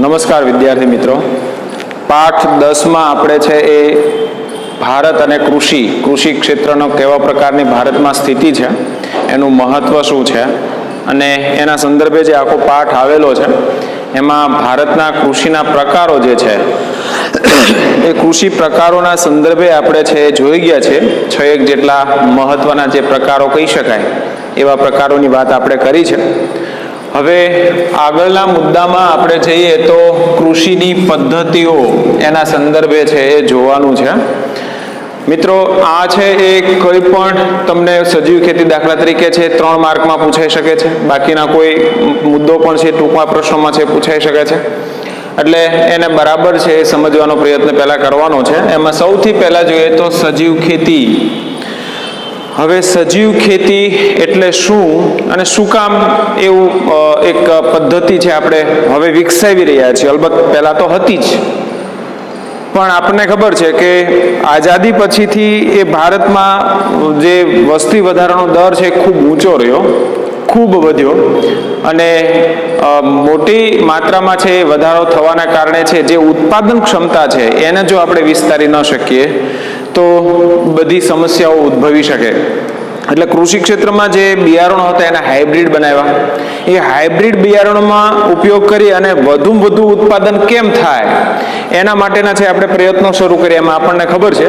નમસ્કાર વિદ્યાર્થી મિત્રો, પાઠ 10માં આપણે છે એ ભારત અને કૃષિ ક્ષેત્રનો કેવા પ્રકારની ભારતમાં સ્થિતિ છે, એનું મહત્વ શું છે અને એના સંદર્ભે જે આખો પાઠ આવેલો છે એમાં ભારતના કૃષિના પ્રકારો જે છે એ કૃષિ પ્રકારોના સંદર્ભે આપણે છે જોઈ ગયા છે. 6 જેટલા મહત્વના જે પ્રકારો કહી શકાય એવા પ્રકારોની વાત આપણે કરી છે. હવે આગળના મુદ્દામાં આપણે જઈએ તો કૃષિની પદ્ધતિઓ એના સંદર્ભે છે એ જોવાનું છે. મિત્રો, આ છે એ કોઈ પણ તમને સજીવ ખેતી દાખલા તરીકે છે 3 માર્કમાં પૂછાઈ શકે છે. બાકીના કોઈ મુદ્દો પણ છે ટૂંકમાં પ્રશ્નોમાં છે પૂછાઈ શકે છે. એટલે એને બરાબર છે એ સમજવાનો પ્રયત્ન પહેલા કરવાનો છે. એમાં સૌથી પહેલા જોઈએ તો સજીવ ખેતી. હવે સજીવ ખેતી એટલે શું અને શું કામ એવું એક પદ્ધતિ છે આપણે હવે વિકસાવી રહ્યા છીએ. અલબત્ત પહેલા તો હતી જ, પણ આપણને ખબર છે કે આઝાદી પછીથી એ ભારતમાં જે વસ્તી વધારાનો દર છે ખૂબ ઊંચો રહ્યો, ખૂબ વધ્યો અને મોટી માત્રામાં છે વધારો થવાના કારણે છે જે ઉત્પાદન ક્ષમતા છે એને જો આપણે વિસ્તારી ન શકીએ તો બધી સમસ્યાઓ ઉદ્ભવી શકે. એટલે કૃષિ ક્ષેત્રમાં જે બિયારણો હતા એના હાઇબ્રિડ બનાવ્યા. એ હાઇબ્રિડ બિયારણોમાં ઉપયોગ કરી અને વધુમાં વધુ ઉત્પાદન કેમ થાય એના માટેના છે આપણે પ્રયત્નો શરૂ કર્યા. એમાં આપણને ખબર છે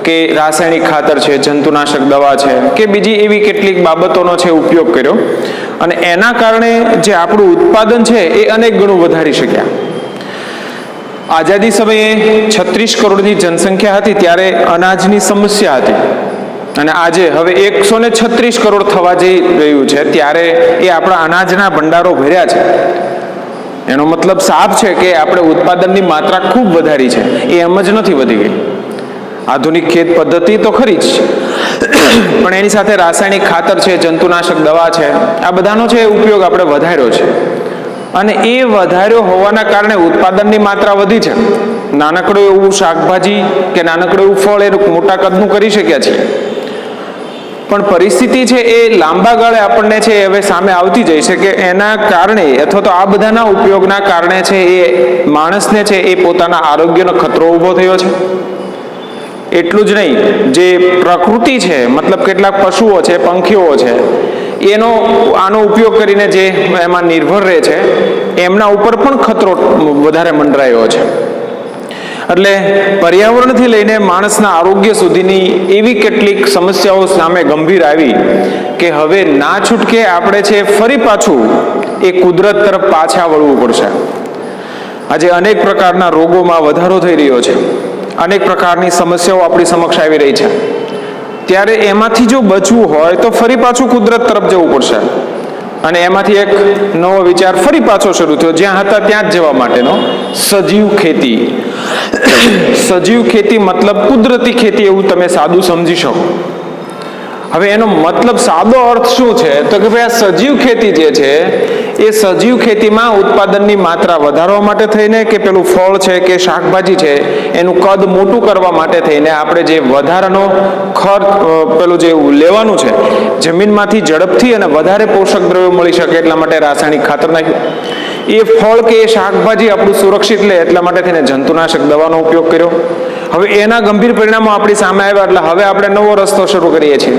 કે રાસાયણિક ખાતર છે, જંતુનાશક દવા છે કે બીજી એવી કેટલીક બાબતોનો છે ઉપયોગ કર્યો અને એના કારણે જે આપણું ઉત્પાદન છે એ અનેક ગણું વધારી શક્યા. આઝાદી સમયે 36 કરોડની જનસંખ્યા હતી ત્યારે અનાજની સમસ્યા હતી અને આજે હવે 136 કરોડ થવા જઈ રહ્યું છે ત્યારે એ આપણા અનાજના ભંડારો ભર્યા છે. એનો મતલબ સાફ છે કે આપણે ઉત્પાદનની માત્રા ખૂબ વધારી છે. એ એમ જ નથી વધી ગઈ. આધુનિક ખેત પદ્ધતિ તો ખરી જ, પણ એની સાથે રાસાયણિક ખાતર છે, જંતુનાશક દવા છે, આ બધાનો છે ઉપયોગ આપણે વધાર્યો છે અને એ વધાર્યો હોવાના કારણે ઉત્પાદનની માત્રા વધી છે. નાનકડું એવું શાકભાજી કે નાનકડું એવું ફળ એ મોટા કદનું કરી શક્યા છીએ, પણ પરિસ્થિતિ છે એ લાંબા ગાળે આપણને છે હવે સામે આવતી જાય છે કે એના કારણે અથવા તો આ બધાના ઉપયોગના કારણે છે એ માણસને છે એ પોતાના આરોગ્યનો ખતરો ઊભો થયો છે. એટલું જ નહીં, જે પ્રકૃતિ છે મતલબ કેટલાક પશુઓ છે, પંખીઓ છે, આનો ઉપયોગ કરીને જે એમાં નિર્ભર રહે છે એમના ઉપર પણ ખતરો વધારે મંડરાયો છે. એટલે પર્યાવરણથી લઈને માણસના આરોગ્ય સુધીની એવી કેટલીક સમસ્યાઓ સામે ગંભીર આવી કે હવે ના છૂટકે આપણે છે ફરી પાછું એ કુદરત તરફ પાછા વળવું પડશે. આજે અનેક પ્રકારના રોગોમાં વધારો થઈ રહ્યો છે, અનેક પ્રકારની સમસ્યાઓ આપણી સમક્ષ આવી રહી છે. ત્યારે એમાંથી જો બચવું હોય તો ફરી પાછું કુદરત તરફ જવું પડશે અને એમાંથી એક નવો વિચાર ફરી પાછો શરૂ થયો, જ્યાં હતા ત્યાં જ જવા માટેનો, સજીવ ખેતી. સજીવ ખેતી મતલબ કુદરતી ખેતી એવું તમે સાદું સમજી શકો. હવે એનો મતલબ સાદો અર્થ શું છે તો કે ભાઈ આ સજીવ ખેતી જે છે એ સજીવ ખેતીમાં ઉત્પાદનની માત્રા વધારવા માટે થઈને કે પેલું ફળ છે કે શાકભાજી છે એનું કદ મોટું કરવા માટે થઈને આપણે જે વધારાનો ખર્ચ પેલું જે લેવાનું છે જમીનમાંથી ઝડપથી અને વધારે પોષક દ્રવ્યો મળી શકે એટલા માટે રાસાયણિક ખાતર નાખ્યું. એ ફળ કે એ શાકભાજી આપણું સુરક્ષિત લે એટલા માટે થઈને જંતુનાશક દવાનો ઉપયોગ કર્યો. હવે એના ગંભીર પરિણામો આપણી સામે આવ્યા એટલે હવે આપણે નવો રસ્તો શરૂ કરીએ છીએ.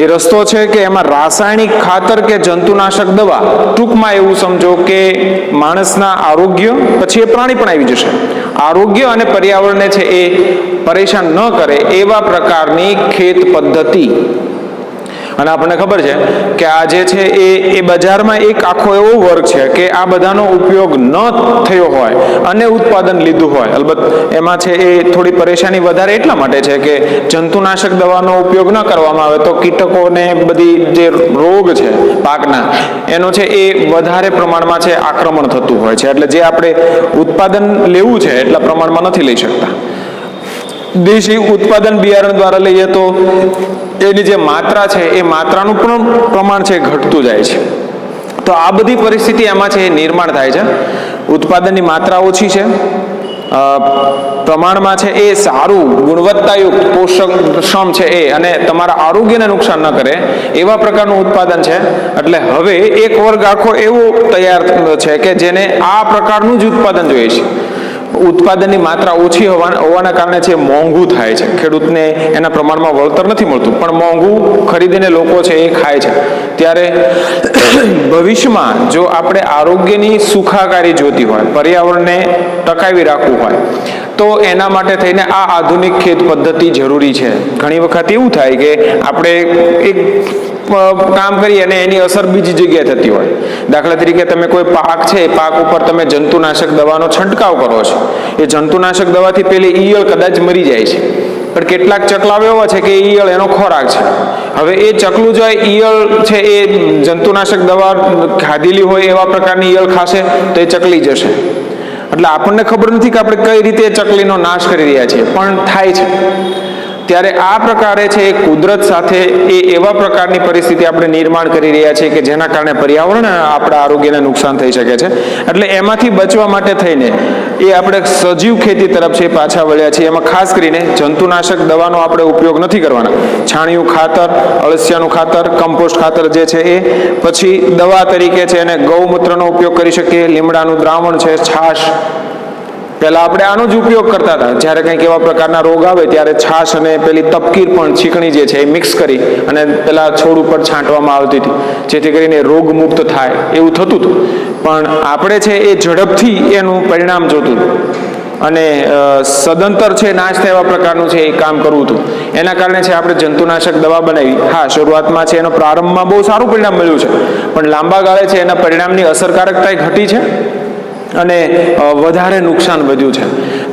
એ રસ્તો છે કે એમાં રાસાયણિક ખાતર કે જંતુનાશક દવા, ટૂંકમાં એવું સમજો કે માણસના આરોગ્ય, પછી એ પ્રાણી પણ આવી જશે, આરોગ્ય અને પર્યાવરણને છે એ પરેશાન ન કરે એવા પ્રકારની ખેત પદ્ધતિ. અને આપણને ખબર છે કે આ જે છે એ બજારમાં એક આખો એવો વર્ગ છે કે આ બધાનો ઉપયોગ ન થયો હોય અને ઉત્પાદન લીધું હોય. અલબત્ત એમાં છે એ થોડી પરેશાની વધારે એટલા માટે છે કે જંતુનાશક દવાનો ઉપયોગ ન કરવામાં આવે તો કીટકોને બધી જે રોગ છે પાકના એનો છે એ વધારે પ્રમાણમાં છે આક્રમણ થતું હોય છે. એટલે જે આપણે ઉત્પાદન લેવું છે એટલા પ્રમાણમાં નથી લઈ શકતા. દેશી ઉત્પાદન બિયારણ દ્વારા લઈએ તો એની જે માત્રા છે એ માત્રાનું પણ પ્રમાણ છે ઘટતું જાય છે. તો આ બધી પરિસ્થિતિ એમાં છે નિર્માણ થાય છે. ઉત્પાદનની માત્રા ઓછી છે, પ્રમાણમાં છે એ સારું ગુણવત્તાયુક્ત પોષકક્ષમ છે એ અને તમારા આરોગ્યને નુકસાન ન કરે એવા પ્રકારનું ઉત્પાદન છે. એટલે હવે એક વર્ગ આખો એવો તૈયાર છે કે જેને આ પ્રકારનું જ ઉત્પાદન જોઈએ છે. ઉત્પાદનની માત્રા ઓછી હોવાના કારણે છે મોંઘું થાય છે, ખેડૂતને એના પ્રમાણમાં વળતર નથી મળતું, પણ મોંઘું ખરીદીને લોકો છે એ ખાય છે. ત્યારે ભવિષ્યમાં જો આપણે આરોગ્યની સુખાકારી જોતી હોય, પર્યાવરણને ટકાવી રાખવું હોય, તો એના માટે થઈને આ આધુનિક ખેત પદ્ધતિ જરૂરી છે. ઘણી વખત એવું થાય કે આપણે એક કામ કરીએ અને એની અસર બીજી જગ્યાએ થતી હોય. દાખલા તરીકે તમે કોઈ પાક છે, એ પાક ઉપર તમે જંતુનાશક દવાનો છંટકાવ કરો છો, એ જંતુનાશક દવાથી પેલી ઈયળ કદાચ મરી જાય છે, પણ કેટલાક ચકલાઓ એવા છે કે ઈયળ એનો ખોરાક છે. હવે એ ચકલું જો ઈયળ છે એ જંતુનાશક દવા ખાધેલી હોય એવા પ્રકારની ઈયળ ખાશે તો એ ચકલી જશે. એટલે આપણને ખબર નથી કે આપણે કઈ રીતે ચકલીનો નાશ કરી રહ્યા છીએ, પણ થાય છે. ત્યારે આ પ્રકારે છે એ કુદરત સાથે એ એવા પ્રકારની પરિસ્થિતિ આપણે નિર્માણ કરી રહ્યા છીએ કે જેના કારણે પર્યાવરણ અને આપણા આરોગ્યને નુકસાન થઈ શકે છે. એટલે એમાંથી બચવા માટે થઈને એ આપણે સજીવ ખેતી તરફ છે પાછા વળ્યા છીએ. એમાં ખાસ કરીને જંતુનાશક દવાનો આપણે ઉપયોગ નથી કરવાના. છાણિયું ખાતર, અળસિયાનું ખાતર, કમ્પોસ્ટ ખાતર જે છે એ, પછી દવા તરીકે છે એને ગૌમૂત્રનો ઉપયોગ કરી શકીએ, લીમડાનું દ્રાવણ છે, છાશ. પહેલા આપણે આનો જ ઉપયોગ કરતા હતા. જ્યારે કંઈક એવા પ્રકારના રોગ આવે ત્યારે છાશ અને પેલી તપકીર પણ ચીકણી જે છે એ મિક્સ કરી અને પેલા છોડ ઉપર છાંટવામાં આવતી હતી, જેથી કરીને રોગ મુક્ત થાય એવું થતું હતું. પણ આપણે છે એ ઝડપથી એનું પરિણામ જોતું અને સદંતર છે નાશ થાય એવા પ્રકારનું છે એ કામ કરવું હતું. એના કારણે છે આપણે જંતુનાશક દવા બનાવી. હા, શરૂઆતમાં છે એનો પ્રારંભમાં બહુ સારું પરિણામ મળ્યું છે, પણ લાંબા ગાળે છે એના પરિણામની અસરકારકતા ઘટી છે અને વધારે નુકસાન વધ્યું છે.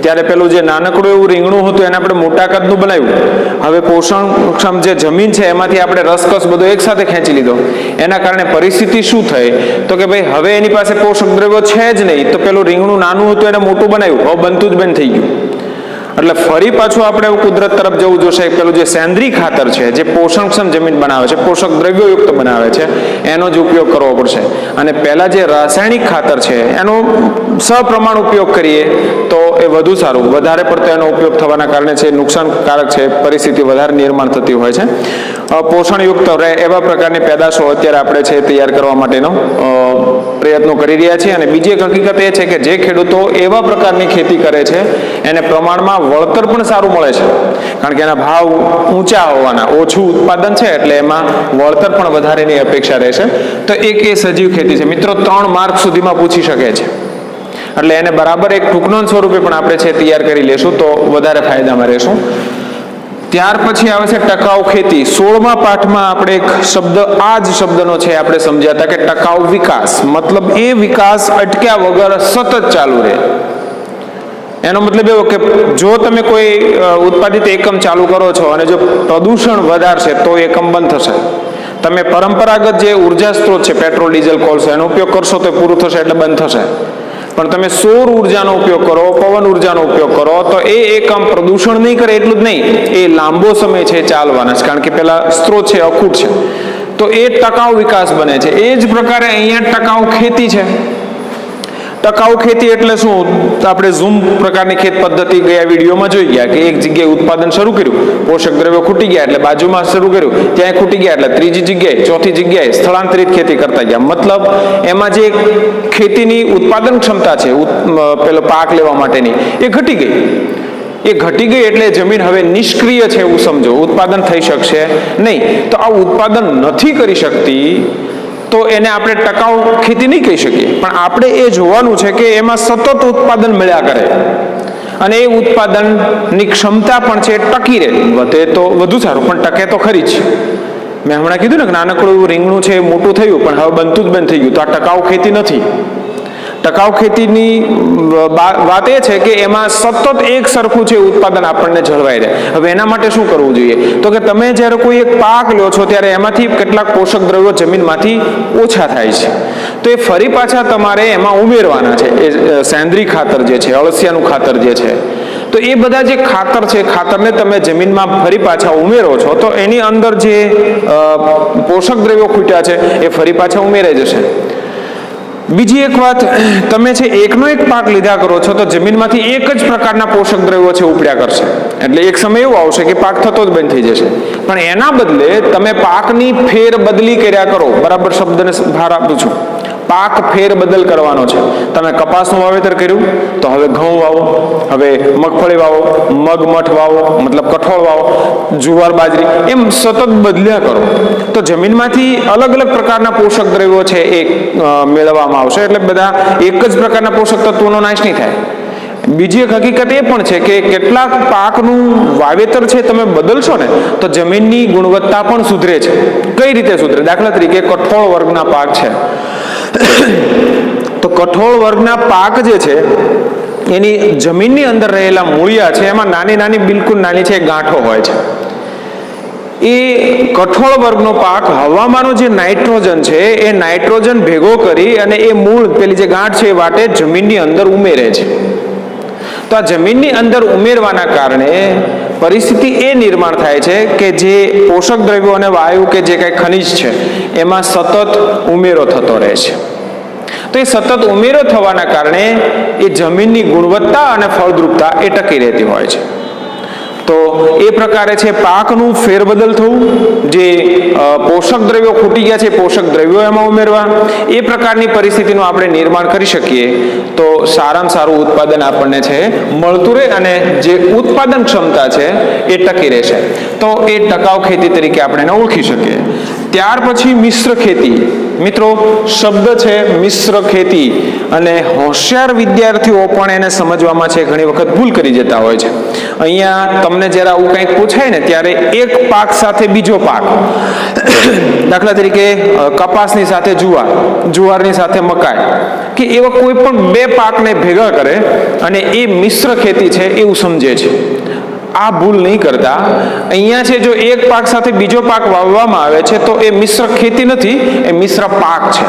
ત્યારે પેલું જે નાનકડું એવું રીંગણું હતું એને આપણે મોટા કદનું બનાવ્યું. હવે પોષણક્ષમ જે જમીન છે એમાંથી આપણે રસકસ બધો એક સાથે ખેંચી લીધો. એના કારણે પરિસ્થિતિ શું થઈ તો કે ભાઈ હવે એની પાસે પોષક દ્રવ્યો છે જ નહીં, તો પેલું રીંગણું નાનું હતું એને મોટું બનાવ્યું, હવે બનતું જ બંધ થઈ ગયું. એટલે ફરી પાછું આપણે કુદરત તરફ જવું જોશે. પેલું જે સેન્દ્રીય ખાતર છે જે પોષણક્ષમ જમીન બનાવે છે, પોષક દ્રવ્યોયુક્ત બનાવે છે, એનો જ ઉપયોગ કરવો પડશે. અને પહેલા જે રાસાયણિક ખાતર છે એનો સપ્રમાણ ઉપયોગ કરીએ તો એ વધુ સારું. વધારે પડતો એનો ઉપયોગ થવાના કારણે છે નુકસાનકારક છે, પરિસ્થિતિ વધારે નિર્માણ થતી હોય છે. પોષણયુક્ત રહે એવા પ્રકારની પેદાશો અત્યારે આપણે છે તૈયાર કરવા માટેનો પ્રયત્નો કરી રહ્યા છીએ. અને બીજી એક હકીકત એ છે કે જે ખેડૂતો એવા પ્રકારની ખેતી કરે છે એને પ્રમાણમાં વળતર પણ સારું મળે છે, કારણ કે એના ભાવ ઊંચા હોવાના, ઓછું ઉત્પાદન છે એટલે એમાં વળતર પણ વધારેની અપેક્ષા રહેશે. તો એક એ સજીવ ખેતી છે. મિત્રો 3 માર્ક સુધીમાં પૂછી શકે છે, એટલે એને બરાબર એક ટૂંકનોંધ સ્વરૂપે પણ આપણે છે તૈયાર કરી લેશું તો વધારે ફાયદામાં રહેશું. ત્યાર પછી આવે છે ટકાઉ ખેતી. 16મા પાઠમાં આપણે એક શબ્દ, આ જ શબ્દનો છે આપણે સમજ્યા હતા કે ટકાઉ વિકાસ, મતલબ એ વિકાસ અટક્યા વગર સતત ચાલુ રહે. એનો મતલબ એવો કે જો તમે કોઈ ઉત્પાદિત એકમ ચાલુ કરો છો અને જો પ્રદૂષણ વધારશે તો એકમ બંધ થશે. તમે પરંપરાગત જે ઉર્જા સ્ત્રોત છે પેટ્રોલ, ડીઝલ, કોલસો એનો ઉપયોગ કરશો તો પૂરું થશે એટલે બંધ થશે. પણ તમે સૌર ઉર્જાનો ઉપયોગ કરો, પવન ઉર્જાનો ઉપયોગ કરો તો એ એકમ પ્રદૂષણ નહીં કરે. એટલું જ નહીં, એ લાંબો સમય છે ચાલવાના છે, કારણ કે પેલા સ્ત્રોત છે અખૂટ છે, તો એ ટકાઉ વિકાસ બને છે. એ જ પ્રકારે અહીંયા ટકાઉ ખેતી છે. ટકાઉ ખેતી એટલે શું? આપણે ઝૂમ પ્રકારની ખેત પદ્ધતિ ગયા વિડીયોમાં જોઈ ગયા કે એક જગ્યાએ ઉત્પાદન શરૂ કર્યું, પોષક દ્રવ્યો ખૂટી ગયા એટલે બાજુમાં શરૂ કર્યું, ત્યાં ખૂટી ગયા એટલે ત્રીજી જગ્યાએ, ચોથી જગ્યાએ સ્થળાંતરિત ખેતી કરતા ગયા. મતલબ એમાં જે ખેતીની ઉત્પાદન ક્ષમતા છે પેલો પાક લેવા માટેની એ ઘટી ગઈ. એ ઘટી ગઈ એટલે જમીન હવે નિષ્ક્રિય છે એવું સમજો, ઉત્પાદન થઈ શકશે નહીં. તો આ ઉત્પાદન નથી કરી શકતી તો એને આપણે ટકાઉ ખેતી નહીં કહી શકીએ. પણ આપણે એ જોવાનું છે કે એમાં સતત ઉત્પાદન મળ્યા કરે અને એ ઉત્પાદનની ક્ષમતા પણ છે ટકી રહે. વધે તો વધુ સારું, પણ ટકે તો ખરી જ. મેં હમણાં કીધું ને કે નાનકડું એવું રીંગણું છે મોટું થયું પણ હવે બનતું જ બંધ થઈ ગયું, તો આ ટકાઉ ખેતી નથી. ટકાઉ ખેતીની વાત એ છે કે એમાં સતત એક સરખું છે ઉત્પાદન આપણને જળવાઈ રહે. હવે એના માટે શું કરવું જોઈએ? તો કે તમે જ્યારે કોઈ એક પાક લો છો ત્યારે એમાંથી કેટલાક પોષક દ્રવ્યો જમીનમાંથી ઓછા થાય છે, તો એ ફરી પાછા તમારે એમાં ઉમેરવાના છે. એ સેન્દ્રીય ખાતર જે છે, અળસિયાનું ખાતર જે છે, તો એ બધા જે ખાતર છે, ખાતરને તમે જમીનમાં ફરી પાછા ઉમેરો છો તો એની અંદર જે પોષક દ્રવ્યો ખૂટ્યા છે એ ફરી પાછા ઉમેરાઈ જશે. બીજી એક વાત, તમે છે એકનો એક પાક લીધા કરો છો તો જમીનમાંથી એક જ પ્રકારના પોષક દ્રવ્યો છે ઉપડ્યા કરશે, એટલે એક સમય એવો આવશે કે પાક થતો જ બંધ થઈ જશે. પણ એના બદલે તમે પાકની ફેર બદલી કર્યા કરો, બરાબર શબ્દને ભાર આપું છું, પાક ફેર બદલ કરવાનો છે. તમે કપાસનું વાવેતર કર્યું તો હવે ઘઉં વાવો, હવે મગફળી વાવો, મગ મઠ વાવો, મતલબ કઠોળ વાવો, જુવાર બાજરી, એમ સતત બદલ્યા કરો તો જમીનમાંથી અલગ અલગ પ્રકારના પોષક દ્રવ્યો છે એ મેળવવામાં આવશે. એટલે બધા એક જ પ્રકારના પોષક તત્વોનો નાશ નહીં થાય. બીજી એક હકીકત એ પણ છે કે કેટલાક પાકનું વાવેતર છે તમે બદલશો ને તો જમીનની ગુણવત્તા પણ સુધરે છે. કઈ રીતે સુધરે? દાખલા તરીકે કઠોળ વર્ગના પાક છે તો કઠોળ વર્ગના પાક જે છે એની જમીનની અંદર રહેલા મૂળિયા છે એમાં નાની નાની, બિલકુલ નાની છે ગાંઠો હોય છે. એ કઠોળ વર્ગનો પાક હવામાંનો જે નાઇટ્રોજન છે એ નાઇટ્રોજન ભેગો કરી અને એ મૂળ પેલી જે ગાંઠ છે એ વાટે જમીનની અંદર ઉમેરે છે. તો આ જમીનની અંદર ઉમેરવાના કારણે પરિસ્થિતિ એ નિર્માણ થાય છે કે જે પોષક દ્રવ્યો અને વાયુ કે જે કંઈ ખનિજ છે એમાં સતત ઉમેરો થતો રહે છે. તો એ સતત ઉમેરો થવાના કારણે એ જમીનની ગુણવત્તા અને ફળદ્રુપતા એ ટકી રહેતી હોય છે. તો એ પ્રકારે છે પાકનું ફેરબદલ થવું, જે પોષક દ્રવ્યો ખૂટી ગયા છે પોષક દ્રવ્યો એમાં ઉમેરવા, એ પ્રકારની પરિસ્થિતિનું આપણે નિર્માણ કરી શકીએ તો સારામાં સારું ઉત્પાદન આપણને છે મળતું રહે અને જે ઉત્પાદન ક્ષમતા છે એ ટકી રહેશે. તો એ ટકાઉ ખેતી તરીકે આપણે એને ઓળખી શકીએ. ત્યાર પછી મિશ્ર ખેતી. મિત્રો, શબ્દ છે મિશ્ર ખેતી અને હોશિયાર વિદ્યાર્થીઓ પણ એને સમજવામાં છે ઘણી વખત ભૂલ કરી જતા હોય છે. અહીંયા તમને જ્યારે આવું કંઈક પૂછાય ને ત્યારે એક પાક સાથે બીજો પાક, દાખલા તરીકે કપાસની સાથે જુવાર, જુવારની સાથે મકાઈ, કે એવા કોઈ પણ બે પાકને ભેગા કરે અને એ મિશ્ર ખેતી છે એવું સમજે છે. આ ભૂલ નહીં કરતા. અહીંયા છે જો એક પાક સાથે બીજો પાક વાવવામાં આવે છે તો એ મિશ્ર ખેતી નથી, એ મિશ્ર પાક છે.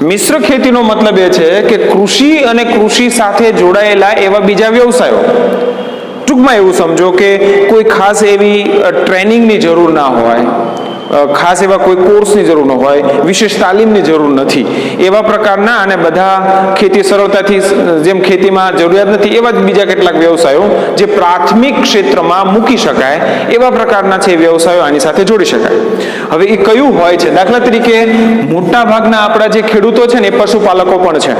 મિશ્ર ખેતીનો મતલબ એ છે કે કૃષિ અને કૃષિ સાથે જોડાયેલા એવા બીજા વ્યવસાયો. ટૂંકમાં એવું સમજો કે કોઈ ખાસ એવી ટ્રેનિંગની જરૂર ના હોય, ખાસ એવા કોઈ કોર્સની જરૂર ન હોય, વિશેષ તાલીમની જરૂર નથી, એવા પ્રકારના અને બધા ખેતી સરળતાથી જેમ ખેતીમાં જરૂરિયાત નથી એવા જ બીજા કેટલાક વ્યવસાયો જે પ્રાથમિક ક્ષેત્રમાં મૂકી શકાય એવા પ્રકારના છે વ્યવસાયો આની સાથે જોડી શકાય. હવે એ કયું હોય છે? દાખલા તરીકે મોટા ભાગના આપણા જે ખેડૂતો છે ને એ પશુપાલકો પણ છે.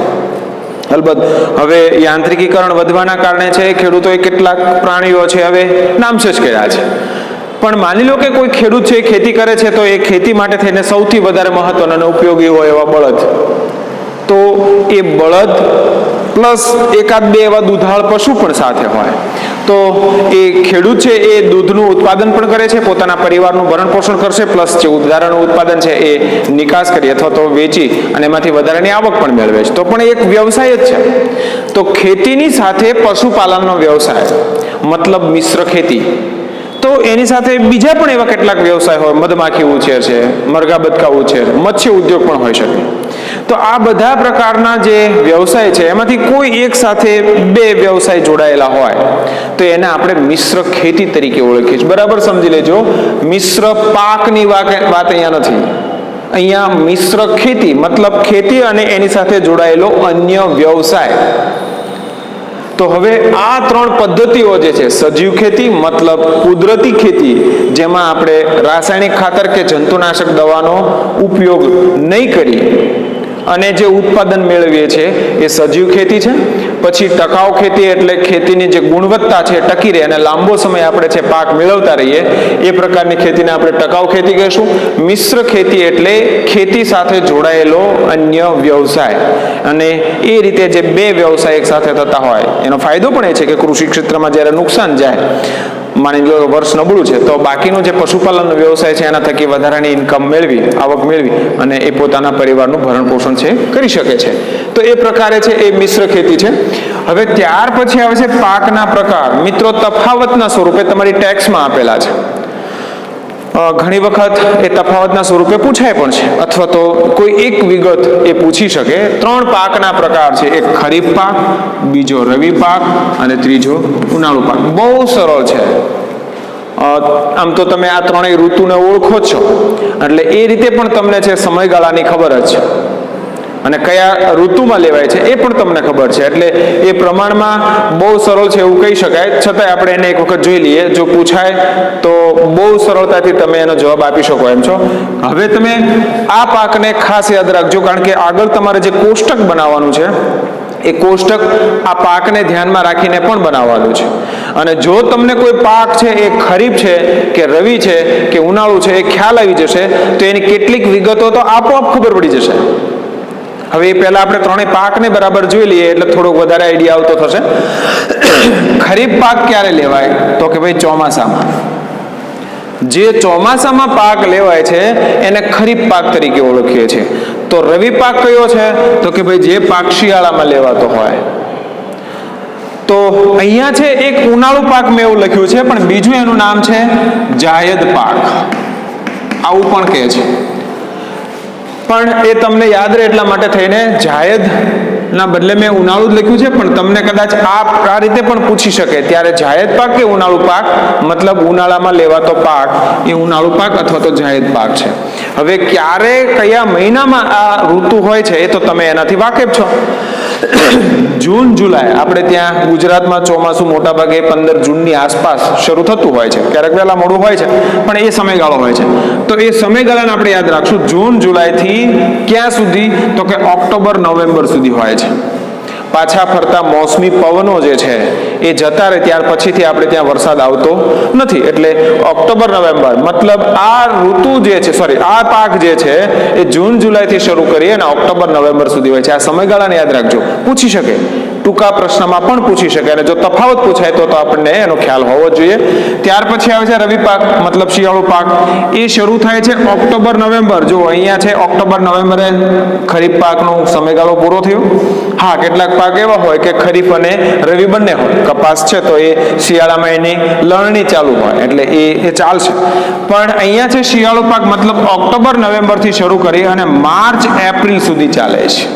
અલબત્ત હવે યાંત્રિકીકરણ વધવાના કારણે છે ખેડૂતોએ કેટલાક પ્રાણીઓ છે હવે નામશેષ કર્યા છે. પણ માની લો કે કોઈ ખેડૂત છે ખેતી કરે છે તો એ ખેતી માટે થઈને સૌથી વધારે મહત્વના અને ઉપયોગી હોય એવા બળદ, તો એ બળદ પ્લસ એકાદ બે એવા દૂધાળ પશુ પણ સાથે હોય તો એ ખેડૂત છે એ દૂધનું ઉત્પાદન પણ કરે છે, પોતાના પરિવારનું ભરણ પોષણ કરશે, પ્લસ જે વધારાનું ઉત્પાદન છે એ નિકાસ કરી અથવા તો વેચી અને એમાંથી વધારાની આવક પણ મેળવે છે. તો પણ એક વ્યવસાય જ છે. તો ખેતીની સાથે પશુપાલનનો વ્યવસાય મતલબ મિશ્ર ખેતી. તો એની સાથે બીજા પણ એવા કેટલાક વ્યવસાય હોય, મધમાખી ઉછેર છે, મરઘા બતકા ઉછેર, મત્સ્ય ઉદ્યોગ પણ હોઈ શકે. તો આ બધા પ્રકારના જે વ્યવસાય છે એમાંથી કોઈ એક સાથે બે વ્યવસાય જોડાયેલા હોય તો એને આપણે મિશ્ર ખેતી તરીકે ઓળખીએ છીએ. બરાબર સમજી લેજો, મિશ્ર પાકની વાત અહીંયા નથી. અહીંયા મિશ્ર ખેતી મતલબ ખેતી અને એની સાથે જોડાયેલો અન્ય વ્યવસાય. તો હવે આ ત્રણ પદ્ધતિઓ જે છે, સજીવ ખેતી મતલબ કુદરતી ખેતી જેમાં આપણે રાસાયણિક ખાતર કે જંતુનાશક દવાનો ઉપયોગ નહીં કરી અને જે ઉત્પાદન મેળવીએ છીએ એ સજીવ ખેતી છે. પછી ટકાઉ ખેતી એટલે ખેતીની જે ગુણવત્તા છે ટકી રહે અને લાંબો સમય આપણે છે પાક મેળવતા રહીએ એ પ્રકારની ખેતીને આપણે ટકાઉ ખેતી કહીશું. મિશ્ર ખેતી એટલે ખેતી સાથે જોડાયેલો અન્ય વ્યવસાય અને એ રીતે જે બે વ્યવસાય એક સાથે થતા હોય એનો ફાયદો પણ એ છે કે કૃષિ ક્ષેત્રમાં જ્યારે નુકસાન જાય, માની લો વર્ષ નબળું છે તો બાકીનો જે પશુપાલનનો વ્યવસાય છે એના થકી વધારાની ઇન્કમ મેળવી, આવક મેળવી અને એ પોતાના પરિવારનું ભરણ પોષણ છે કરી શકે છે. તો એ પ્રકારે છે એ મિશ્ર ખેતી છે. હવે ત્યાર પછી આવે છે પાકના પ્રકાર. મિત્રો, તફાવતના સ્વરૂપે તમારી ટેક્સમાં આપેલા છે. ઘણી વખત એ તફાવતના સ્વરૂપે પૂછાય પણ છે અથવા તો કોઈ એક વિગત એ પૂછી શકે. 3 પાકના પ્રકાર છે. એક ખરીફ પાક, બીજો રવિ પાક અને ત્રીજો ઉનાળુ પાક. બહુ સરળ છે. આમ તો તમે આ ત્રણેય ઋતુને ઓળખો છો એટલે એ રીતે પણ તમને છે સમયગાળાની ખબર જ છે. અને કયા ઋતુમાં લેવાય છે એ પણ તમને ખબર છે, એટલે એ પ્રમાણમાં બહુ સરળ છે એવું કહી શકાય. છતાંય આપણે એને એક વખત જોઈ લઈએ, જો પૂછાય તો બહુ સરળતાથી તમે એનો જવાબ આપી શકો એમ છો. હવે તમે આ પાકને ખાસ યાદ રાખજો, કારણ કે આગળ તમારે જે કોષ્ટક બનાવવાનું છે એ કોષ્ટક આ પાકને ધ્યાનમાં રાખીને પણ બનાવવાનું છે. અને જો તમને કોઈ પાક છે એ ખરીફ છે કે રવિ છે કે ઉનાળુ છે એ ખ્યાલ આવી જશે તો એની કેટલીક વિગતો તો આપોઆપ ખબર પડી જશે. હવે એ પહેલા આપણે ત્રણેય પાકને બરાબર જોઈ લઈએ એટલે થોડોક વધારે આઈડિયા આવતો થશે. ખરીફ પાક ક્યારે લેવાય? તો કે ભાઈ ચોમાસામાં. જે ચોમાસામાં પાક લેવાય છે એને ખરીફ પાક તરીકે ઓળખીએ છીએ. તો રવિ પાક કયો છે? તો કે ભાઈ જે પાક શિયાળામાં લેવાતો હોય. તો અહીંયા છે એક ઉનાળુ પાક મેં એવું લખ્યું છે, પણ બીજું એનું નામ છે જાયદ પાક, આવું પણ કહે છે. પણ એ તમને યાદ રહે એટલા માટે થઈને જાયદ ના બદલે મેં ઉનાળુ જ લખ્યું છે, પણ તમને કદાચ આ રીતે પણ પૂછી શકે ત્યારે જાયદ પાક કે ઉનાળુ પાક, મતલબ ઉનાળામાં લેવાતો પાક એ ઉનાળુ પાક અથવા તો જાયદ પાક છે. હવે ક્યારે કયા મહિનામાં આ ઋતુ હોય છે એ તો તમે એનાથી વાકેફ છો. જૂન જુલાઈ આપણે ત્યાં ગુજરાતમાં ચોમાસું મોટા ભાગે 15 જૂનની આસપાસ શરૂ થતું હોય છે, ક્યારેક વહેલા મોડું હોય છે, પણ એ સમયગાળો હોય છે. તો એ સમયગાળાને આપણે યાદ રાખશું. જૂન જુલાઈથી ક્યાં સુધી? તો કે ઓક્ટોબર નવેમ્બર સુધી હોય છે. પાછા ફરતા મોસમી પવનો જે છે એ જતા રહે ત્યાર પછીથી આપણે ત્યાં વરસાદ આવતો નથી. એટલે ઓક્ટોબર નવેમ્બર મતલબ આ ઋતુ જે છે, આ પાક જે છે એ જૂન જુલાઈથી શરૂ કરી અને ઓક્ટોબર નવેમ્બર સુધી હોય છે. આ સમયગાળાને યાદ રાખજો, પૂછી શકે, ટૂંકા પ્રશ્નમાં પણ પૂછી શકે, અને જો તફાવત પૂછાય તો આપણને એનો ખ્યાલ હોવો જોઈએ. ત્યાર પછી આવે છે રવિ પાક મતલબ શિયાળુ પાક. એ શરૂ થાય છે ઓક્ટોબર નવેમ્બર. જો અહીંયા છે ઓક્ટોબર નવેમ્બરે ખરીફ પાકનો સમયગાળો પૂરો થયો. હા, કેટલાક પાક એવા હોય કે ખરીફ અને રવિ બંને હોય. કપાસ છે તો એ શિયાળામાં એની લણણી ચાલુ હોય એટલે એ ચાલશે. પણ અહીંયા છે શિયાળુ પાક મતલબ ઓક્ટોબર નવેમ્બર થી શરૂ કરી અને માર્ચ એપ્રિલ સુધી ચાલે છે.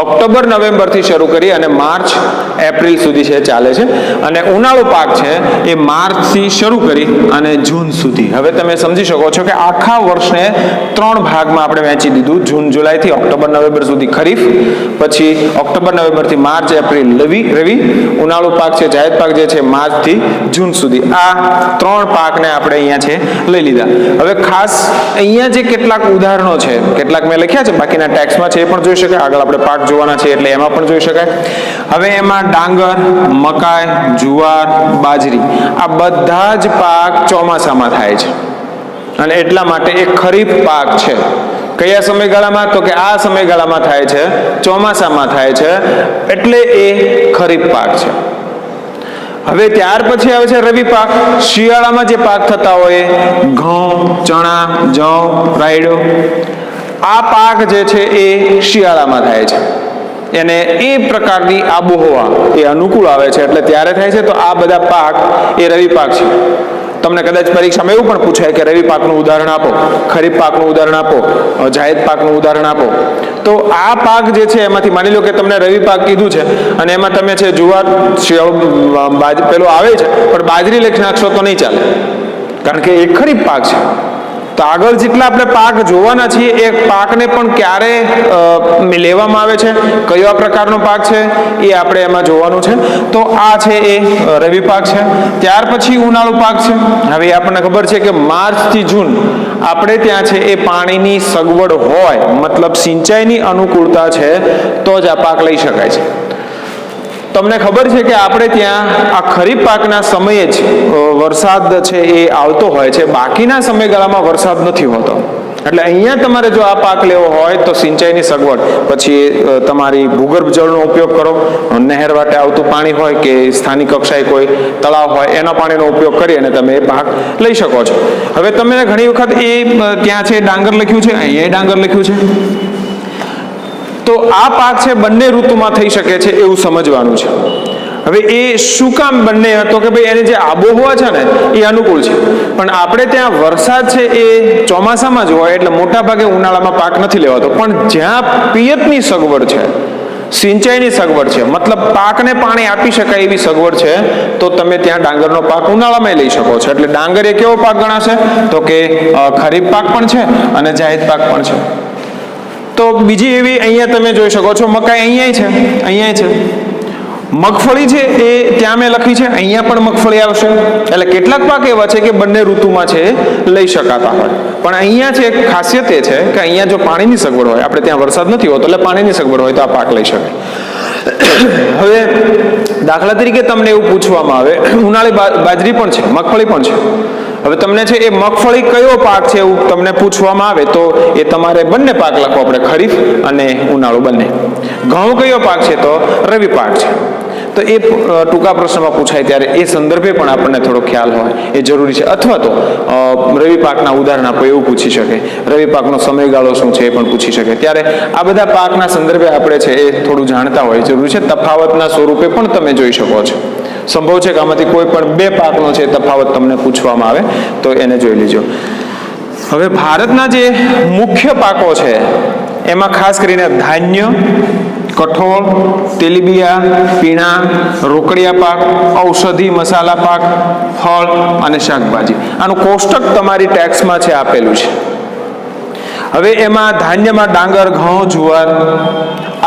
ઓક્ટોબર નવેમ્બર થી શરૂ કરી અને માર્ચ એપ્રિલ સુધી છે ચાલે છે. અને ઉનાળુ પાક છે એ માર્ચ થી શરૂ કરી અને જૂન સુધી. હવે તમે સમજી શકો છો કે આખા વર્ષને 3 ભાગમાં આપણે વહેંચી દીધું. જૂન જુલાઈ થી ઓક્ટોબર નવેમ્બર સુધી ખરીફ, પછી ઓક્ટોબર નવેમ્બર થી માર્ચ એપ્રિલ રવિ, ઉનાળુ પાક છે જાયદ પાક જે છે માર્ચ થી જૂન સુધી. આ 3 પાકને આપણે અહીંયા છે લઈ લીધા. હવે ખાસ અહીંયા જે કેટલાક ઉદાહરણો છે, કેટલાક મેં લખ્યા છે, બાકીના ટેક્સ્ટમાં છે એ પણ જોઈ શકાય. આગળ આપણે પાક જોવાના છે એટલે એમાં પણ જોઈ શકાય. હવે એમાં ડાંગર, મકાઈ, જુવાર, બાજરી આ બધા જ પાક ચોમાસામાં થાય છે અને એટલા માટે એ ખરીફ પાક છે. કયા સમયગાળામાં? તો કે આ સમયગાળામાં થાય છે, ચોમાસામાં થાય છે, એટલે એ ખરીફ પાક છે. હવે ત્યાર પછી આવે છે રવિ પાક. શિયાળામાં જે પાક થતા હોય ઘઉં, ચણા, જવ, રાયડો, આ પાક જે છે એ શિયાળામાં થાય છે. એને એ પ્રકારની આબોહવા એ અનુકૂળ આવે છે એટલે ત્યારે થાય છે. તો આ બધા પાક એ રવિ પાક છે. તમને કદાચ પરીક્ષામાં એવું પણ પૂછાય કે રવિ પાકનું ઉદાહરણ આપો, ખરીફ પાકનું ઉદાહરણ આપો, જાયદ પાકનું ઉદાહરણ આપો. તો આ પાક જે છે એમાંથી માની લો કે તમને રવિ પાક કીધું છે અને એમાં તમે છે જુવાર પેલો આવે છે પણ બાજરી લખી નાખશો તો નહીં ચાલે, કારણ કે એ ખરીફ પાક છે. તો આગળ જેટલા આપણે પાક જોવાના છીએ એ પાકને પણ ક્યારે લેવામાં આવે છે, કયો પ્રકારનો પાક છે એ આપણે એમાં જોવાનું છે. તો આ છે એ રવિ પાક છે. ત્યાર પછી ઉનાળુ પાક છે. હવે આપણને ખબર છે કે માર્ચ થી જૂન આપણે ત્યાં છે એ પાણીની સગવડ હોય, મતલબ સિંચાઈની અનુકૂળતા છે તો જ આ પાક લઈ શકાય છે. તમને ખબર છે કે આપણે ત્યાં આ ખરીફ પાકના સમયે જ વરસાદ છે એ આવતો હોય છે, બાકીના સમયગાળામાં વરસાદ નથી હોતો. એટલે અહીંયા તમારે જો આ પાક લેવો હોય તો સિંચાઈની સગવડ, પછી તમારી ભૂગર્ભ જળનો ઉપયોગ કરો, નહેર વાટે આવતું પાણી હોય કે સ્થાનિક કક્ષાએ કોઈ તળાવ હોય એના પાણીનો ઉપયોગ કરી અને તમે એ પાક લઈ શકો છો. હવે તમે ઘણી વખત એ ત્યાં છે ડાંગર લખ્યું છે, અહીંયા ડાંગર લખ્યું છે. તો આ પાક છે બંને ઋતુમાં થઈ શકે છે એવું સમજવાનું છે. હવે એ શું કામ બંને? તો કે ભાઈ એની જે આબોહવા છે ને એ અનુકૂળ છે, પણ આપણે ત્યાં વરસાદ છે એ ચોમાસામાં જ હોય એટલે મોટા ભાગે ઉનાળામાં પાક નથી લેવાતો. પણ જ્યાં પિયતની સગવડ છે, સિંચાઈની સગવડ છે, મતલબ પાકને પાણી આપી શકાય એવી સગવડ છે, તો તમે ત્યાં ડાંગરનો પાક ઉનાળામાં લઈ શકો છો. એટલે ડાંગર એ કેવો પાક ગણાશે? તો કે ખરીફ પાક પણ છે અને જાયદ પાક પણ છે. તો બીજી એવી અહીંયા તમે જોઈ શકો છો, મકાઈ અહીંયા છે, મગફળી છે એ ત્યાં મેં લખી છે, અહીંયા પણ મગફળી આવશે. એટલે કેટલાક પાક એવા છે કે બંને ઋતુમાં છે લઈ શકાતા હોય, પણ અહીંયા છે ખાસિયત એ છે કે અહીંયા જો પાણીની સગવડ હોય, આપણે ત્યાં વરસાદ નથી હોતો એટલે પાણીની સગવડ હોય તો આ પાક લઈ શકાય. હવે દાખલા તરીકે તમને એવું પૂછવામાં આવે, ઉનાળી બાજરી પણ છે, મગફળી પણ છે. હવે તમને છે એ મગફળી કયો પાક છે એવું તમને પૂછવામાં આવે તો એ તમારે બંને પાક લખવો પડે, ખરીફ અને ઉનાળુ બંને. ઘઉં કયો પાક છે તો રવિ પાક છે. તો એ ટૂંકા પ્રશ્નમાં પૂછાય ત્યારે એ સંદર્ભે પણ આપણને થોડો ખ્યાલ હોય એ જરૂરી છે. અથવા તો રવિ પાકના ઉદાહરણ આપો એવું પૂછી શકે, રવિ પાકનો સમયગાળો શું છે એ પણ પૂછી શકે. ત્યારે આ બધા પાકના સંદર્ભે આપણે છે એ થોડું જાણતા હોય જરૂરી છે. તફાવતના સ્વરૂપે પણ તમે જોઈ શકો છો. સંભવ છે કે આમાંથી કોઈ પણ બે પાકનો છે તફાવત તમને પૂછવામાં આવે તો એને જોઈ લેજો. હવે ભારતના જે મુખ્ય પાકો છે એમાં ખાસ કરીને ધાન્ય, કઠોળ, તેલીબિયા, પીણા, રોકડિયા પાક, ઔષધિ મસાલા પાક, ફળ અને શાકભાજી. આનું કોષ્ટક તમારી ટેક્સમાં છે આપેલું છે. હવે એમાં ધાન્યમાં ડાંગર, ઘઉં, જુવાર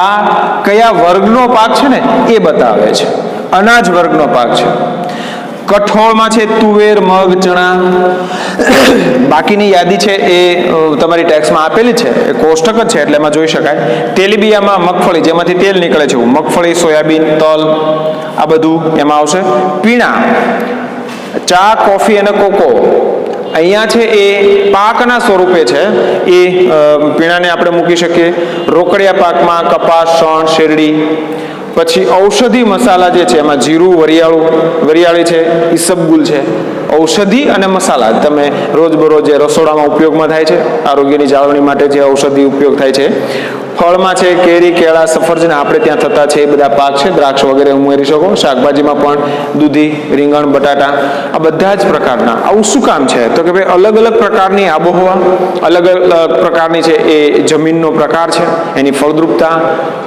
આ કયા વર્ગનો પાક છે ને એ બતાવે છે, અનાજ વર્ગનો પાક છે. કઠોળમાં છે તુવેર, મગ, ચણા. બાકીની યાદી છે એ તમારી ટેક્સમાં આપેલી છે, એ કોષ્ટક જ છે એટલે એમાં જોઈ શકાય. તેલીબિયામાં મગફળી, જેમાંથી તેલ નીકળે છે, મગફળી, સોયાબીન, તલ આ બધું એમાં આવશે. પીણા, ચા, કોફી અને કોકો અહીંયા છે એ પાકના સ્વરૂપે છે, એ પીણાને આપણે મૂકી શકીએ. રોકડિયા પાકમાં કપાસ, શણ, શેરડી. પછી ઔષધિ મસાલા જે છે એમાં જીરું, વરિયાળી છે, ઈસબગુલ છે. ઔષધિ અને મસાલા તમે રોજબરોજ જે રસોડામાં ઉપયોગમાં થાય છે, આરોગ્યની જાળવણી માટે જે ઔષધિ ઉપયોગ થાય છે. ફળમાં છે કેરી, કેળા, સફરજન આપણે ત્યાં થતા છે એ બધા પાક છે, દ્રાક્ષ વગેરે ઉમેરી શકો. શાકભાજીમાં પણ દૂધી, રીંગણ, બટાટા આ બધા જ પ્રકારના. આવું શું કામ છે તો કે ભાઈ અલગ અલગ પ્રકારની આબોહવા, અલગ અલગ પ્રકારની છે એ જમીનનો પ્રકાર છે, એની ફળદ્રુપતા,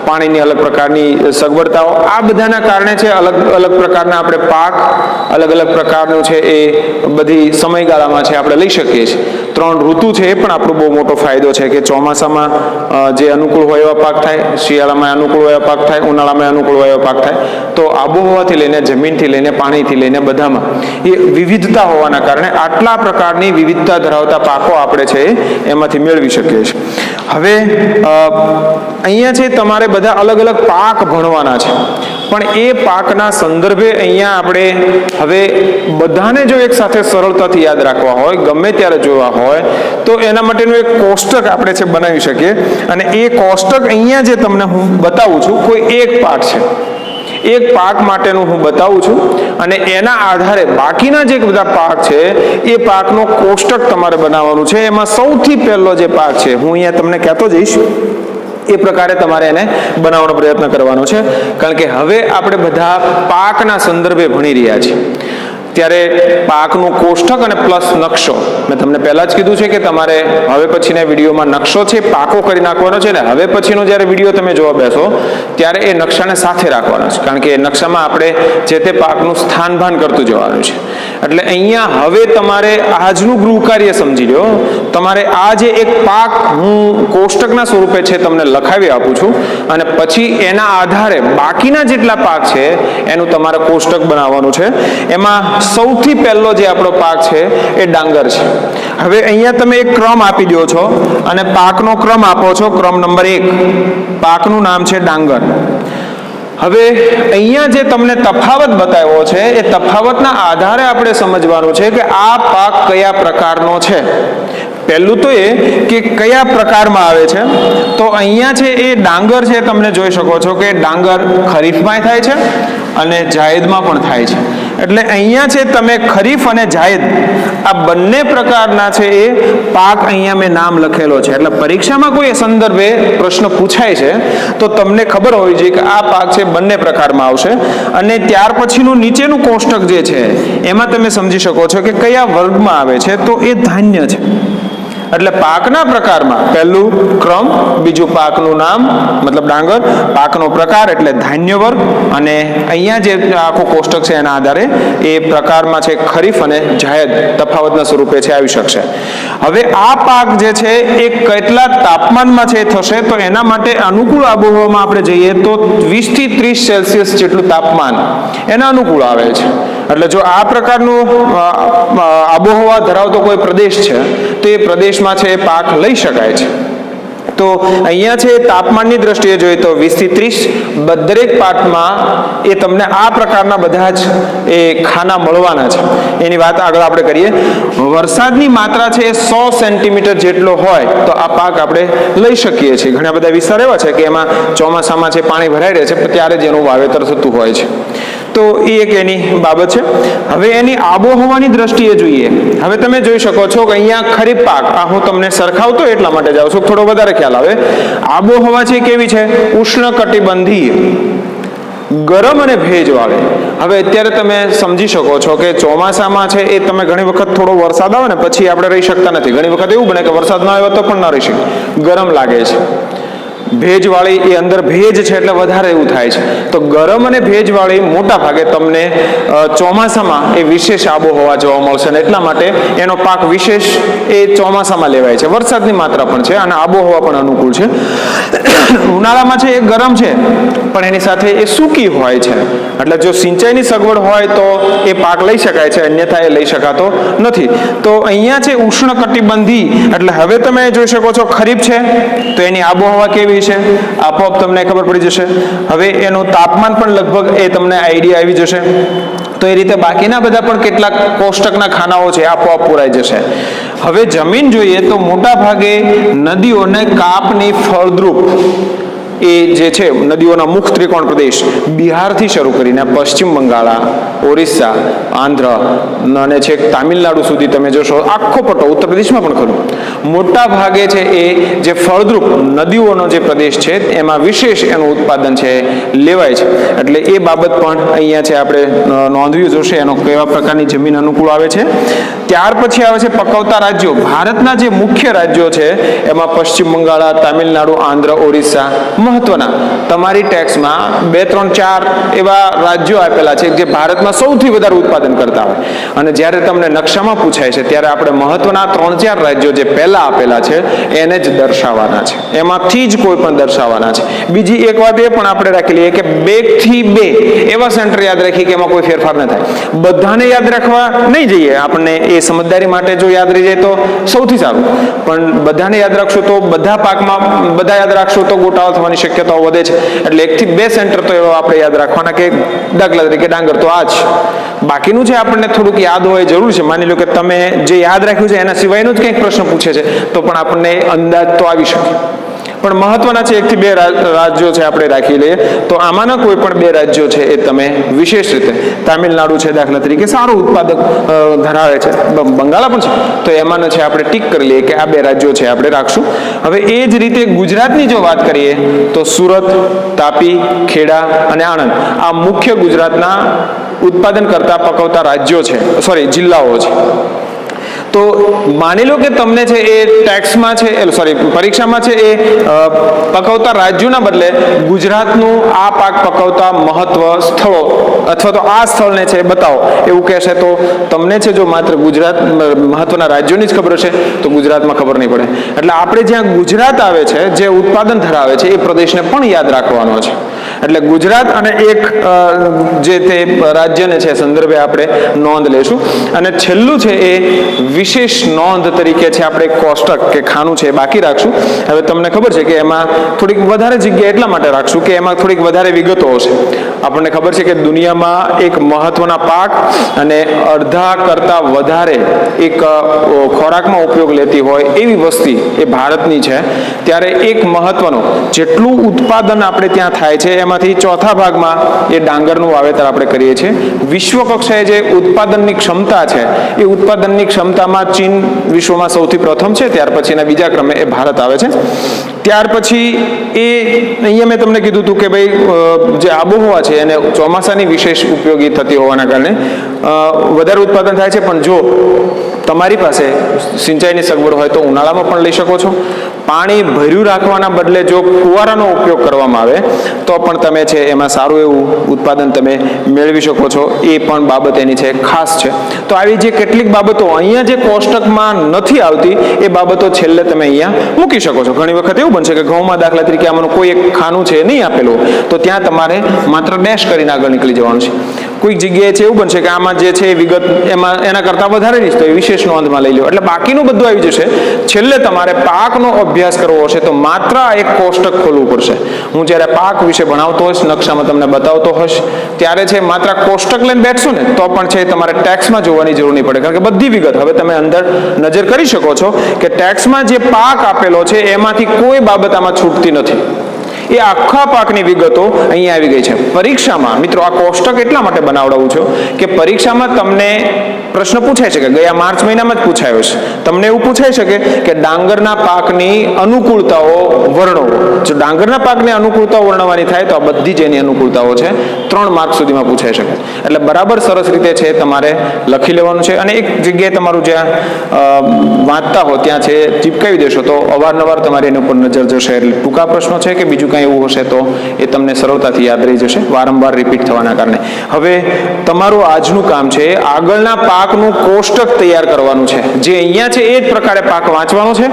પાણીની અલગ પ્રકારની સગવડતાઓ, આ બધાના કારણે છે અલગ અલગ પ્રકારના આપણે પાક અલગ અલગ પ્રકારનું છે એ બધી સમયગાળામાં છે આપણે લઈ શકીએ છીએ. 3 ઋતુ છે એ પણ આપણો બહુ મોટો ફાયદો છે કે ચોમાસામાં જે અનુકૂળ હોય એવા પાક થાય, શિયાળામાં અનુકૂળ હોય એવા પાક થાય, ઉનાળામાં અનુકૂળ હોય એવા પાક થાય. તો આબોહવાથી લઈને જમીનથી લઈને પાણીથી લઈને બધામાં એ વિવિધતા હોવાના કારણે આટલા પ્રકારની વિવિધતા ધરાવતા પાકો આપણે છે એમાંથી મેળવી શકીએ છીએ. હવે અહીંયા છે તમારે બધા અલગ અલગ પાક ભણવાના છે, પણ એ પાકના સંદર્ભે અહીંયા આપણે હવે બધાને જો એક સાથે સરળતાથી યાદ રાખવા હોય, ગમે ત્યારે જોવા હોય તો એના માટેનું એક કોષ્ટક આપણે છે બનાવી શકીએ. અને એ કોષ્ટક અહીંયા જે તમને હું બતાવું છું, કોઈ એક પાક છે, એક પાક માટેનું હું બતાવું છું અને એના આધારે બાકીના જે બધા પાક છે એ પાકનો કોષ્ટક તમારે બનાવવાનું છે. એમાં સૌથી પહેલો જે પાક છે હું અહીંયા તમને કહેતો જઈશ, એ પ્રકારે તમારે એને બનાવવાનો પ્રયત્ન કરવાનો છે. કારણ કે હવે આપણે બધા પાકના સંદર્ભે ભણી રહ્યા છીએ ત્યારે પાકનું કોષ્ટક અને પ્લસ નકશો, મેં તમને પહેલા જ કીધું છે કે તમારે હવે પછીના વિડીયોમાં નકશો છે પાકો કરી નાખવાનો છે ને હવે પછીનો જ્યારે વિડીયો તમે જોવા બેસો ત્યારે એ નકશાને સાથે રાખવાનો છે, કારણ કે એ નકશામાં આપણે જે તે પાકનું સ્થાનભાન કરતું જવાનું છે. એટલે અહીંયા હવે તમારે આજનું ગૃહ કાર્ય સમજી લો. તમારે આ જે એક પાક હું કોષ્ટકના સ્વરૂપે છે તમને લખાવી આપું છું અને પછી એના આધારે બાકીના જેટલા પાક છે એનું તમારે કોષ્ટક બનાવવાનું છે. એમાં સૌથી પહેલો જે આપણો પાક છે એ ડાંગર છે. હવે અહીંયા તમે એક ક્રમ આપી દો છો અને પાકનો ક્રમ આપો છો, ક્રમ નંબર 1, પાકનું નામ છે ડાંગર. હવે અહીંયા જે તમને તફાવત બતાવ્યો છે એ તફાવતના આધારે આપણે સમજવાનું છે કે આ પાક કયા પ્રકારનો છે. પહેલું તો એ કે કયા પ્રકારમાં આવે છે. તો અહીંયા છે એ ડાંગર છે, તમને જોઈ શકો છો કે ડાંગર ખરીફમાં થાય છે અને જાયદમાં પણ થાય છે. એટલે અહીંયા છે તમે ખરીફ અને જાયદ આ બંને પ્રકારના છે એ પાક અહીંયા મેં નામ લખેલો છે. એટલે પરીક્ષામાં કોઈ સંદર્ભે પ્રશ્ન પૂછાય છે તો તમને ખબર હોવી જોઈએ કે આ પાક છે બંને પ્રકારમાં આવશે. અને ત્યાર પછીનું નીચેનું કોષ્ટક જે છે એમાં તમે સમજી શકો છો કે કયા વર્ગમાં આવે છે, તો એ ધાન્ય છે. એટલે પાકના પ્રકારમાં પહેલું ક્રમ, બીજું પાકનું નામ મતલબ ડાંગર, પાકનો પ્રકાર એટલે ધાન્ય વર્ગ, અને અહીંયા જે આખું કોષ્ટક છે એના આધારે એ પ્રકારમાં છે ખરીફ અને જાયદ તફાવતના સ્વરૂપે છે આવી શકશે. હવે આ પાક જે છે એ કેટલા તાપમાનમાં છે થશે, તો એના માટે અનુકૂળ આબોહવામાં આપણે જઈએ તો 20 થી 30 સેલ્સિયસ જેટલું તાપમાન એના અનુકૂળ આવે છે. એટલે જો આ પ્રકારનું આબોહવા ધરાવતો કોઈ પ્રદેશ છે તો એ પ્રદેશમાં છે એ પાક લઈ શકાય છે. તો અહીંયા છે તાપમાનની દ્રષ્ટિએ જોઈએ તો 20 થી 30, દરેક પાકમાં એ તમને આ પ્રકારના બધા જ એ ખાના મળવાના છે. એની વાત આગળ આપણે કરીએ. વરસાદની માત્રા છે એ 100 સેન્ટીમીટર જેટલો હોય તો આ પાક આપણે લઈ શકીએ છીએ. ઘણા બધા વિસ્તાર એવા છે કે એમાં ચોમાસામાં છે પાણી ભરાઈ રહે છે ત્યારે જ એનું વાવેતર થતું હોય છે. તો એ એક એની બાબત છે. હવે એની આબોહવાની દ્રષ્ટિએ જોઈએ. હવે તમે જોઈ શકો છો કે અહીંયા ખરીફ પાક, આ હું તમને સરખાવતો એટલા માટે જાઉં છું, થોડો વધારે ખ્યાલ આવે. આબોહવા છે કેવી છે? ઉષ્ણકટિબંધીય, ગરમ અને ભેજવાળી. હવે અત્યારે તમે સમજી શકો છો કે ચોમાસામાં છે એ તમે ઘણી વખત થોડો વરસાદ આવે ને પછી આપણે રહી શકતા નથી. ઘણી વખત એવું બને કે વરસાદ ન આવ્યો તો પણ ન રહી શકે, ગરમ લાગે છે. ભેજવાળી, એ અંદર ભેજ છે એટલે વધારે એવું થાય છે. તો ગરમ અને ભેજવાળી મોટા ભાગે તમને ચોમાસામાં એ વિશેષ આબોહવા જોવા મળશે ને એટલા માટે એનો પાક વિશેષ એ ચોમાસામાં લેવાય છે. વરસાદની માત્રા પણ છે અને આબોહવા પણ અનુકૂળ છે. ઉનાળામાં છે એ ગરમ છે પણ એની સાથે એ સૂકી હોય છે. એટલે જો સિંચાઈની સગવડ હોય તો એ પાક લઈ શકાય છે, અન્યથા એ લઈ શકાતો નથી. તો અહીંયા છે ઉષ્ણકટિબંધી, એટલે હવે તમે જોઈ શકો છો ખરીફ છે તો એની આબોહવા કેવી છે આપોઆપ તમને ખબર પડી જશે. હવે એનું તાપમાન પણ લગભગ એ તમને આઈડિયા આવી જશે. તો એ રીતે બાકીના બધા પણ કેટલાક કોષ્ટકના ખાનાઓ છે આપોઆપ પૂરાઈ જશે. હવે જમીન જોઈએ તો મોટા ભાગે નદીઓને કાપની ફળદ્રુપ એ જે છે નદીઓના મુખ ત્રિકોણ પ્રદેશ બિહારથી શરૂ કરીને પશ્ચિમ બંગાળ, ઓરિસ્સા, આંધ્ર અને છેક તામિલનાડુ સુધી તમે જોશો આખો પટ્ટો, ઉત્તર પ્રદેશમાં પણ ખરું, મોટા ભાગે છે એ જે ફળદ્રુપ નદીઓનો જે પ્રદેશ છે એમાં વિશેષ એનું ઉત્પાદન છે લેવાય છે. એટલે એ બાબત પણ અહીંયા છે આપણે નોંધવી જોશે, એનો કેવા પ્રકારની જમીન અનુકૂળ આવે છે. ત્યાર પછી આવે છે પકવતા રાજ્યો. ભારતના જે મુખ્ય રાજ્યો છે એમાં પશ્ચિમ બંગાળ, તામિલનાડુ, આંધ્ર, ઓરિસ્સા મહત્વના. તમારી ટેક્સમાં 2, 3, 4 એવા રાજ્યો આપેલા છે જે ભારતમાં સૌથી વધારે ઉત્પાદન કરતા હોય. અને જ્યારે તમને નકશામાં પૂછાય છે ત્યારે આપણે મહત્વના 3, 4 રાજ્યો જે પહેલા આપેલા છે એને જ દર્શાવવાના છે, એમાંથી જ કોઈ પણ દર્શાવવાના છે. બીજી એક વાત એ પણ આપણે રાખી લઈએ કે 2 થી 2 એવા સેન્ટર યાદ રાખી કે એમાં કોઈ ફેરફાર ન થાય. બધાને યાદ રાખવા નહીં જઈએ, આપણને એ સમજદારી માટે જો યાદ રહી જાય તો સૌથી સારું, પણ બધાને યાદ રાખશો તો બધા પાકમાં બધા યાદ રાખશો તો ગોટાળો થવાની શક્યતાઓ વધે છે. એટલે 1 થી 2 સેન્ટર તો એવા આપણે યાદ રાખવાના કે દાખલા તરીકે ડાંગર તો આ જ. બાકીનું જે આપણને થોડુંક યાદ હોય જરૂર છે. માની લો કે તમે જે યાદ રાખ્યું છે એના સિવાયનો જ કંઈક પ્રશ્ન પૂછે છે તો પણ આપણને અંદાજ તો આવી શકે. પણ મહત્વના છે 1 થી 2 રાજ્યો છે આપણે રાખી લઈએ. તો આમાંના કોઈ પણ 2 રાજ્યો છે એ તમે વિશેષ રીતે, તામિલનાડુ છે દાખલા તરીકે સારું ઉત્પાદક ધરાવે છે, બંગાળા પણ છે, તો એમાંનો છે આપણે ટીક કરી લઈએ કે આ 2 રાજ્યો છે આપણે રાખશું. હવે એ જ રીતે ગુજરાતની જો વાત કરીએ તો સુરત, તાપી, ખેડા અને આણંદ આ મુખ્ય ગુજરાતના ઉત્પાદન કરતા પકવતા રાજ્યો છે, જિલ્લાઓ છે. તો માની લો કે તમને છે એ ટેક્સમાં છે પરીક્ષામાં છે એ પકવતા રાજ્યોના બદલે ગુજરાતનું આ પાક પકવતા મહત્વ સ્થળો અથવા તો આ સ્થળને છે બતાવો એવું કહેશે તો તમને છે જો માત્ર ગુજરાત મહત્વના રાજ્યોની જ ખબર હશે તો ગુજરાતમાં ખબર નહીં પડે. એટલે આપણે જ્યાં ગુજરાત આવે છે જે ઉત્પાદન ધરાવે છે એ પ્રદેશને પણ યાદ રાખવાનો છે. એટલે ગુજરાત અને એક જે તે રાજ્યને છે સંદર્ભે આપણે નોંધ લેશું. અને છેલ્લું છે એ વિશેષ નોંધ તરીકે છે આપણે કોષ્ટક કે ખાનું છે બાકી રાખશું. હવે તમને ખબર છે કે એમાં થોડીક વધારે જગ્યા એટલા માટે રાખશું કે એમાં થોડીક વધારે વિગતો હશે. આપણને ખબર છે કે દુનિયામાં એક મહત્વના પાક અને અડધા કરતા વધારે એક ખોરાકમાં ઉપયોગ લેતી હોય એવી વસ્તી એ ભારતની છે. ત્યારે એક મહત્વનો જેટલું ઉત્પાદન આપણે ત્યાં થાય છે એમાંથી ચોથા ભાગમાં એ ડાંગરનું વાવેતર આપણે કરીએ છીએ. વિશ્વ કક્ષાએ જે ઉત્પાદનની ક્ષમતા છે એ ઉત્પાદનની ક્ષમતામાં ચીન વિશ્વમાં સૌથી પ્રથમ છે, ત્યાર પછીના બીજા ક્રમે એ ભારત આવે છે. ત્યાર પછી એ અહીંયા મેં તમને કીધું હતું કે ભાઈ જે આબોહવા છે એને ચોમાસાની વિશેષ ઉપયોગી થતી હોવાના કારણે વધારે ઉત્પાદન થાય છે. પણ જો તમારી પાસે સિંચાઈની સગવડ હોય તો ઉનાળામાં પણ લઈ શકો છો. પાણી ભર્યું રાખવાના બદલે જો ફુવારાનો ઉપયોગ કરવામાં આવે તો પણ તમે છે એમાં સારું એવું ઉત્પાદન તમે મેળવી શકો છો. એ પણ બાબત એની છે ખાસ છે. તો આવી જે કેટલીક બાબતો અહીંયા જે કોષ્ટકમાં નથી આવતી એ બાબતો છેલ્લે તમે અહીંયા મૂકી શકો છો. ઘણી વખત એવું બનશે કે ઘઉંમાં દાખલા તરીકે આમાંનું કોઈ એક ખાનું છે નહીં આપેલું, તો ત્યાં તમારે માત્ર ડેશ કરીને આગળ નીકળી જવાનું છે. કોઈક જગ્યાએ છે એવું બનશે કે આમાં જે છે એ વિગત એમાં એના કરતાં વધારેની જ તો એ વિશેષ નોંધમાં લઈ લો, એટલે બાકીનું બધું આવી જશે. છેલ્લે તમારે પાકનો અભ્યાસ કરવો હશે તો માત્ર આ એક કોષ્ટક ખોલવું પડશે. હું જ્યારે પાક વિશે ભણાવતો હોઈશ, નકશામાં તમને બતાવતો હોઈશ, ત્યારે છે માત્ર કોષ્ટક લઈને બેઠશો ને તો પણ છે તમારે ટેક્સમાં જોવાની જરૂર નહીં પડે, કારણ કે બધી વિગત હવે તમે અંદર નજર કરી શકો છો કે ટેક્સમાં જે પાક આપેલો છે એમાંથી કોઈ બાબત આમાં છૂટતી નથી. એ આખા પાકની વિગતો અહીંયા આવી ગઈ છે. પરીક્ષામાં મિત્રો આ કોષ્ટક એટલા માટે બનાવડાવું છું કે પરીક્ષામાં તમને પ્રશ્ન પૂછાય છે કે ગયા માર્ચ મહિનામાં જ પૂછાયો છે. તમને એવું પૂછાઈ શકે કે ડાંગરના પાકની અનુકૂળતાઓ વર્ણવો. જો ડાંગરના પાકની અનુકૂળતાઓ વર્ણવવાની થાય તો આ બધી જ એની અનુકૂળતાઓ છે 3 માર્ક સુધીમાં પૂછાઈ શકે. એટલે બરાબર સરસ રીતે છે તમારે લખી લેવાનું છે, અને એક જગ્યાએ તમારું જ્યાં વાંચતા હો ત્યાં છે ચીપકાવી દેશો તો અવારનવાર તમારી એની ઉપર નજર જશે. એટલે ટૂંકા પ્રશ્નો છે કે બીજું કંઈ એવું હશે તો એ તમને સરળતાથી યાદ રહી જશે, વારંવાર રિપીટ થવાના કારણે. હવે તમારું આજનું કામ છે આગળના પાકનું કોષ્ટક તૈયાર કરવાનું છે. જે અહીંયા છે એ જ પ્રકારે પાક વાંચવાનો છે,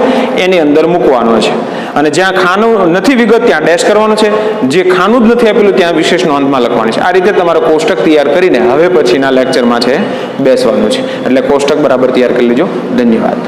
એની અંદર મૂકવાનો છે, અને જ્યાં ખાનું નથી વિગત ત્યાં ડેશ કરવાનું છે, જે ખાનું જ નથી આપેલું ત્યાં વિશેષ નોંધમાં લખવાની છે. આ રીતે તમારે કોષ્ટક તૈયાર કરીને હવે પછીના લેક્ચરમાં છે બેસવાનું છે. એટલે કોષ્ટક બરાબર તૈયાર કરી લેજો. ધન્યવાદ.